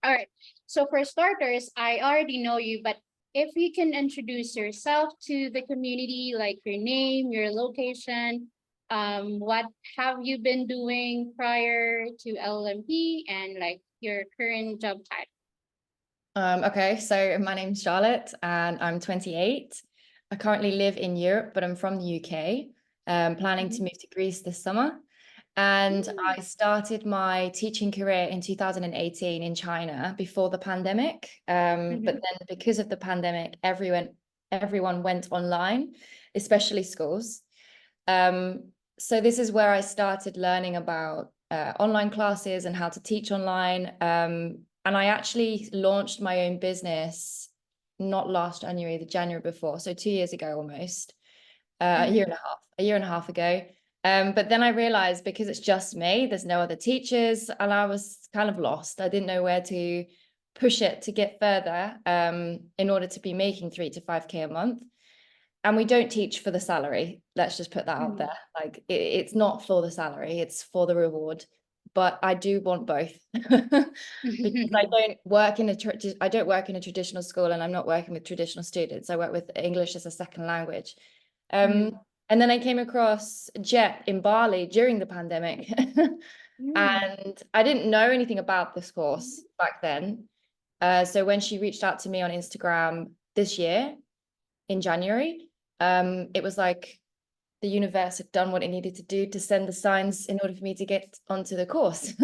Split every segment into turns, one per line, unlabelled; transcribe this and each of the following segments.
All right. So for starters, I already know you, but if you can introduce yourself to the community, like your name, your location, what have you been doing prior to LMP and like your current job title?
Okay, so my name's Charlotte and I'm 28. I currently live in Europe, but I'm from the UK. Planning to
Mhm.
move to Greece this summer. And
Mm.
I started my teaching career in 2018 in China before the pandemic. But
Mhm.
then because of the pandemic, everyone went online, especially schools. So this is where I started learning about online classes and how to teach online. And I actually launched my own business not last January, the January before, so 2 years ago almost,
Mhm.
a year and a half ago. But then I realized because it's just me, there's no other teachers, and I was kind of lost. I didn't know where to push it to get further in order to be making 3 to 5K a month. And we don't teach for the salary. Let's just put that out
Mhm.
there. Like it's not for the salary, it's for the reward. But I do want both because I don't work in a traditional school, and I'm not working with traditional students. I work with English as a second language. Um,
Mhm.
and then I came across Jet in Bali during the pandemic.
Mm.
And I didn't know anything about this course back then. So when she reached out to me on Instagram this year in January, it was like the universe had done what it needed to do to send the signs in order for me to get onto the course.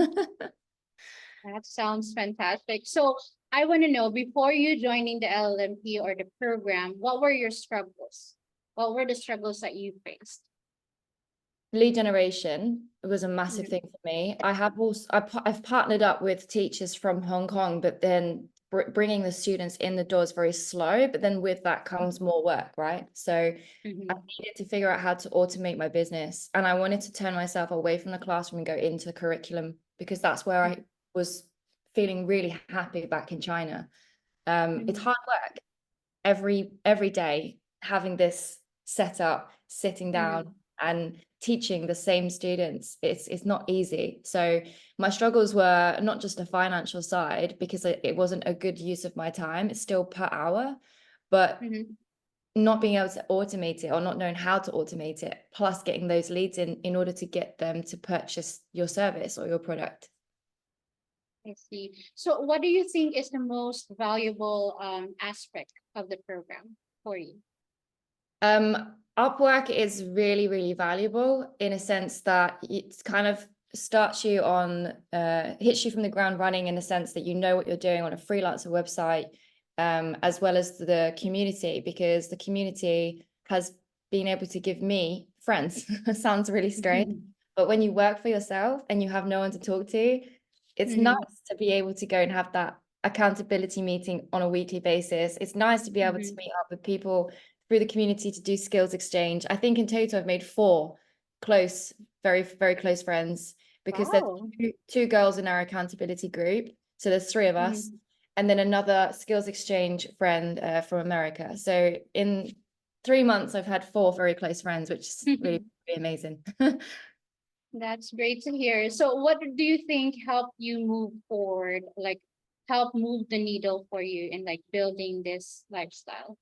That sounds fantastic. So I want to know, before you joining the LLMP or the program, what were your struggles? What were the struggles that you faced?
Lead generation was a massive
Mhm.
thing for me. I've partnered up with teachers from Hong Kong, but then bringing the students in the door is very slow. But then with that comes more work, right? So I
Mhm.
needed to figure out how to automate my business, and I wanted to turn myself away from the classroom and go into the curriculum because that's where I was feeling really happy back in China. It's
Mhm.
hard work every day, having this set up, sitting down
Mhm.
and teaching the same students. It's not easy. So my struggles were not just a financial side because it wasn't a good use of my time. It's still per hour, but
Mhm.
not being able to automate it or not knowing how to automate it, plus getting those leads in order to get them to purchase your service or your product.
I see. So what do you think is the most valuable aspect of the program for you?
Upwork is really, really valuable in a sense that it's kind of starts you on, hits you from the ground running in the sense that you know what you're doing on a freelancer website, as well as the community, because the community has been able to give me friends. Sounds really strange, but when you work for yourself and you have no one to talk to, it's nice
Mhm.
to be able to go and have that accountability meeting on a weekly basis. It's nice to be able to
Mhm.
meet up with people through the community to do skills exchange. I think in total I've made 4 close, very, very close friends because there's
Wow.
two girls in our accountability group. So there's 3 of us,
Mhm.
and then another skills exchange friend from America. So in 3 months, I've had 4 very close friends, which is really, really amazing.
That's great to hear. So what do you think helped you move forward, like help move the needle for you in like building this lifestyle?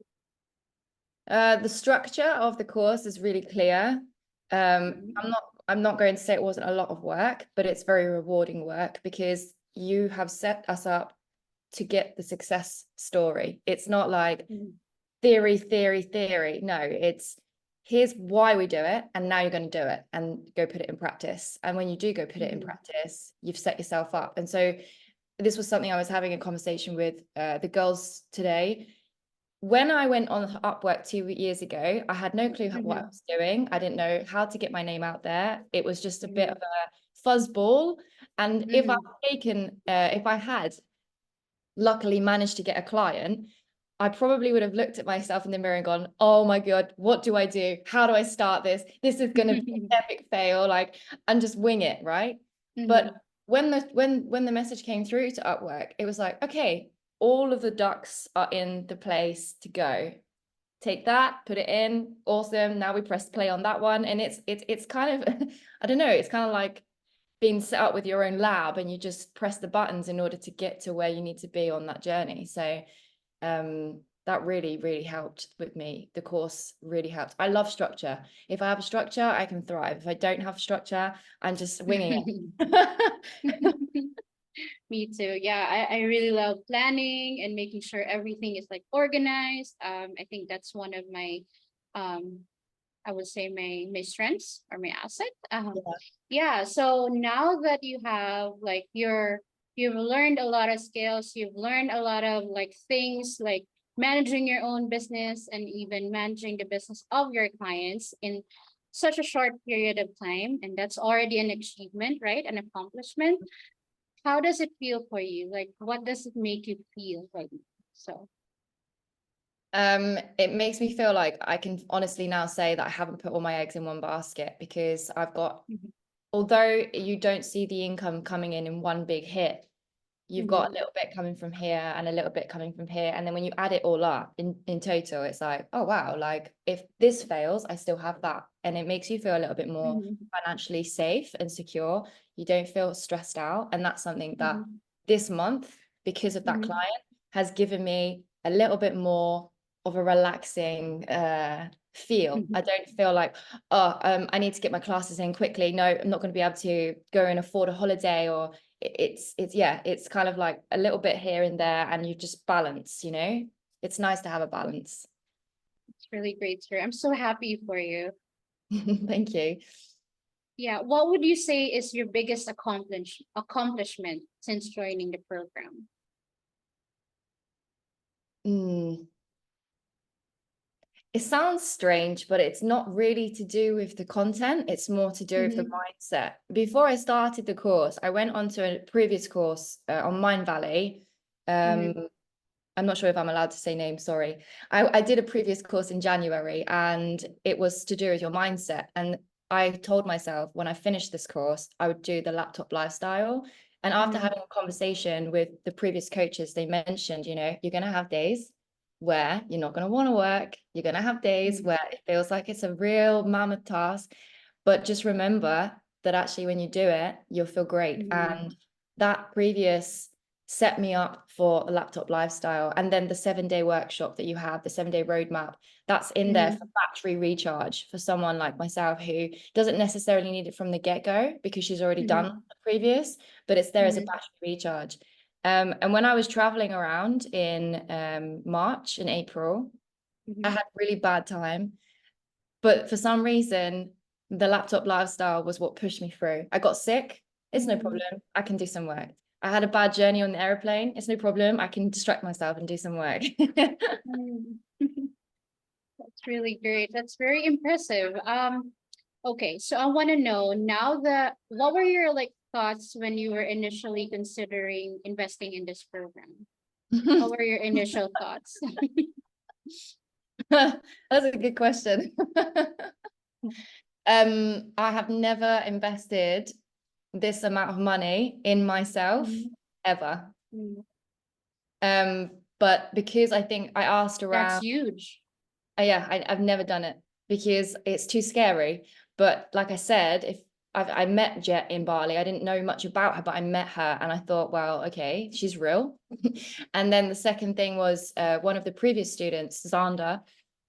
The structure of the course is really clear.
Mhm.
I'm not going to say it wasn't a lot of work, but it's very rewarding work because you have set us up to get the success story. It's not like
Mhm.
theory, theory, theory. No, it's here's why we do it, and now you're going to do it and go put it in practice. And when you do go put it in
Mhm.
practice, you've set yourself up. And so this was something I was having a conversation with the girls today. When I went on Upwork 2 years ago, I had no clue what I
Mhm.
was doing. I didn't know how to get my name out there. It was just a bit of
Mhm.
a fuzzball. And
Mhm.
if I had luckily managed to get a client, I probably would have looked at myself in the mirror and gone, oh my God, what do I do? How do I start this? This is going to be an epic fail, like, and just wing it, right? But
Mhm.
when the message came through to Upwork, it was like, okay, all of the ducks are in the place to go. Take that, put it in, awesome. Now we press play on that one. And it's kind of, I don't know, it's kind of like been set up with your own lab and you just press the buttons in order to get to where you need to be on that journey. So that really, really helped with me. The course really helped. I love structure. If I have a structure, I can thrive. If I don't have structure, I'm just winging it.
Me too. Yeah, I really love planning and making sure everything is like organized. I think that's one of my I would say my strengths or my asset. Yeah. So now that you have like you've learned a lot of skills, you've learned a lot of like things like managing your own business and even managing the business of your clients in such a short period of time, and that's already an achievement, right? An accomplishment. How does it feel for you? Like, what does it make you feel right now? So,
It makes me feel like I can honestly now say that I haven't put all my eggs in one basket, because I've got,
mhm,
although you don't see the income coming in one big hit, you've got a
mhm,
little bit coming from here and a little bit coming from here. And then when you add it all up in total, it's like, oh, wow, like if this fails, I still have that. And it makes you feel a little bit more
mhm,
financially safe and secure. You don't feel stressed out. And that's something that
mhm,
this month, because of that
mhm,
client, has given me a little bit more of a relaxing feel.
mhm.
I don't feel like, oh, I need to get my classes in quickly. No, I'm not going to be able to go and afford a holiday, or it's yeah, it's kind of like a little bit here and there, and you just balance, it's nice to have a balance.
It's really great to hear. I'm so happy for you.
Thank you.
Yeah. What would you say is your biggest accomplishment since joining the program?
Mm. It sounds strange, but it's not really to do with the content. It's more to do with the
Mhm,
mindset. Before I started the course, I went on to a previous course on Mind Valley. Um,
mhm,
I'm not sure if I'm allowed to say names, sorry. I did a previous course in January, and it was to do with your mindset. And I told myself when I finished this course, I would do the laptop lifestyle. And after
mhm,
having a conversation with the previous coaches, they mentioned, you're going to have days where you're not going to want to work. You're going to have days
mhm,
where it feels like it's a real mammoth task. But just remember that actually when you do it, you'll feel great.
mhm,
And that previous set me up for a laptop lifestyle. And then the 7-day workshop that you have, the 7-day roadmap, that's in there for
mhm,
battery recharge for someone like myself who doesn't necessarily need it from the get-go because she's already done
mhm,
the previous, but it's there as a
mhm,
battery recharge. And when I was traveling around in March and April, I
mhm,
had a really bad time. But for some reason, the laptop lifestyle was what pushed me through. I got sick. It's no
mhm,
problem. I can do some work. I had a bad journey on the airplane. It's no problem. I can distract myself and do some work.
mhm. That's really great. That's very impressive. Okay, so I want to know now that what were your like thoughts when you were initially considering investing in this program? What were your initial thoughts?
That's a good question. I have never invested this amount of money in myself
Mhm,
ever.
mhm.
But because I think I asked
That's
around,
huge.
yeah, I've never done it because it's too scary. But like I said, if I met Jet in Bali, I didn't know much about her, but I met her and I thought, well, okay, she's real. And then the second thing was one of the previous students, Zander,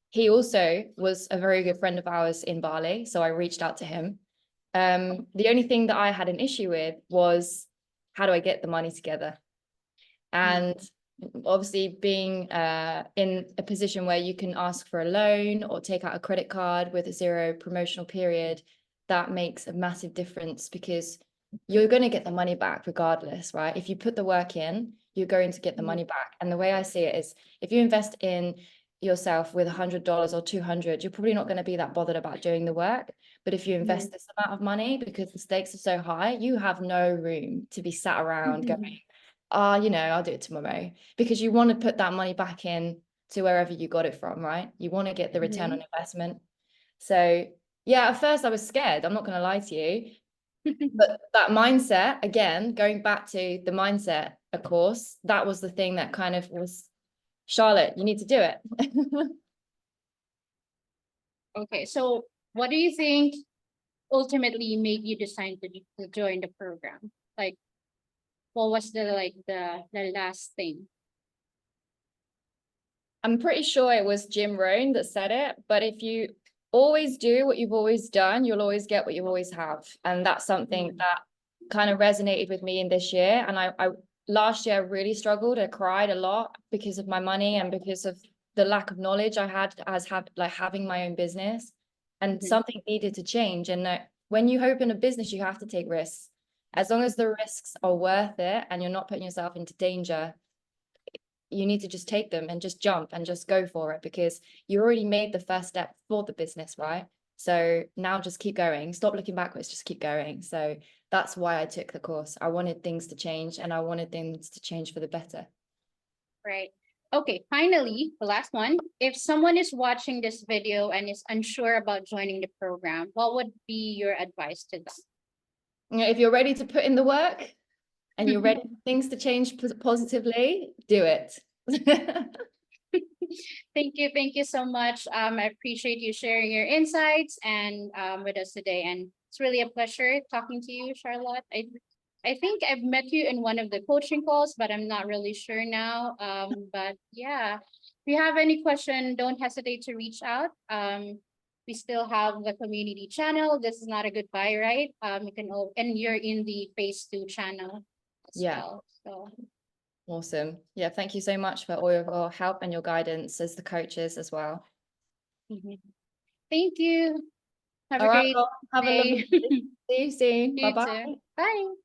he also was a very good friend of ours in Bali. So I reached out to him. The only thing that I had an issue with was, how do I get the money together? And
Mhm,
obviously being in a position where you can ask for a loan or take out a credit card with a 0 promotional period, that makes a massive difference because you're going to get the money back regardless, right? If you put the work in, you're going to get the
mhm,
money back. And the way I see it is, if you invest in yourself with $100 or 200, you're probably not going to be that bothered about doing the work. But if you invest
mhm,
this amount of money, because the stakes are so high, you have no room to be sat around going,
mhm,
I'll do it tomorrow, because you want to put that money back in to wherever you got it from, right? You want to get the return on
mhm.
investment. So yeah, at first I was scared. I'm not going to lie to you, but that mindset, again, going back to the mindset, of course, that was the thing that kind of was, Charlotte, you need to do it.
Okay, so what do you think? ultimately made you decide to join the program? Like, what was the last thing?
I'm pretty sure it was Jim Rohn that said it, but if you always do what you've always done, you'll always get what you always have. And that's something that kind of resonated with me in this year. And I last year I really struggled. I cried a lot because of my money and because of the lack of knowledge I had like having my own business. And
Mhm.
something needed to change. And when you open a business, you have to take risks. As long as the risks are worth it and you're not putting yourself into danger, you need to just take them and just jump and just go for it, because you already made the first step for the business, right? So now just keep going, stop looking backwards, just keep going. So that's why I took the course. I wanted things to change, and I wanted things to change for the better.
Right. Okay, finally, the last one. If someone is watching this video and is unsure about joining the program, what would be your advice to
If you're ready to put in the work and you're ready for things to change positively, do it.
Thank you so much. I appreciate you sharing your insights and with us today. And it's really a pleasure talking to you, Charlotte. I think I've met you in one of the coaching calls, but I'm not really sure now. But yeah, if you have any question, don't hesitate to reach out. We still have the community channel. This is not a goodbye, right? You can and you're in the phase 2 channel as
Yeah.
well. So
Awesome. Yeah, thank you so much for all of your help and your guidance as the coaches as well.
mhm. Thank you. Have
All
a
right,
great
well, have a
day.
lovely day. See you soon.
You
Bye-bye.
too. Bye.